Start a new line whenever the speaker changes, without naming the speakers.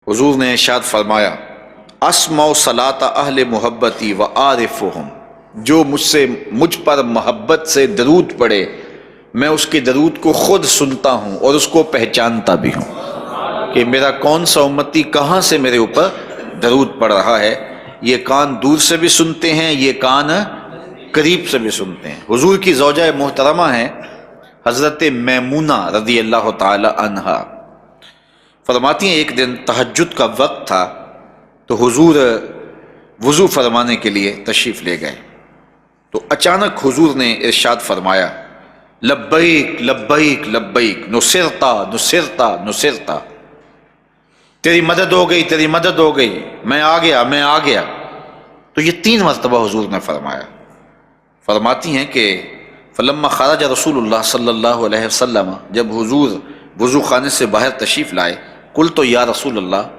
حضور نے ارشاد فرمایا اسمع صلاۃ اہل محبتی و عارفہم، جو مجھ پر محبت سے درود پڑھے میں اس کے درود کو خود سنتا ہوں اور اس کو پہچانتا بھی ہوں کہ میرا کون سا امتی کہاں سے میرے اوپر درود پڑھ رہا ہے۔ یہ کان دور سے بھی سنتے ہیں، یہ کان قریب سے بھی سنتے ہیں۔ حضور کی زوجہ محترمہ ہیں حضرت میمونہ رضی اللہ تعالی عنہا، فرماتی ہیں ایک دن تہجد کا وقت تھا تو حضور وضو فرمانے کے لیے تشریف لے گئے، تو اچانک حضور نے ارشاد فرمایا لبیک لبیک لبیک نصرتا نصرتا نصرتا، تیری مدد ہو گئی تیری مدد ہو گئی، میں آ گیا میں آ گیا۔ تو یہ 3 مرتبہ حضور نے فرمایا۔ فرماتی ہیں کہ فلما خرج رسول اللہ صلی اللہ علیہ وسلم، جب حضور وضو خانے سے باہر تشریف لائے، قلت یا رسول اللہ،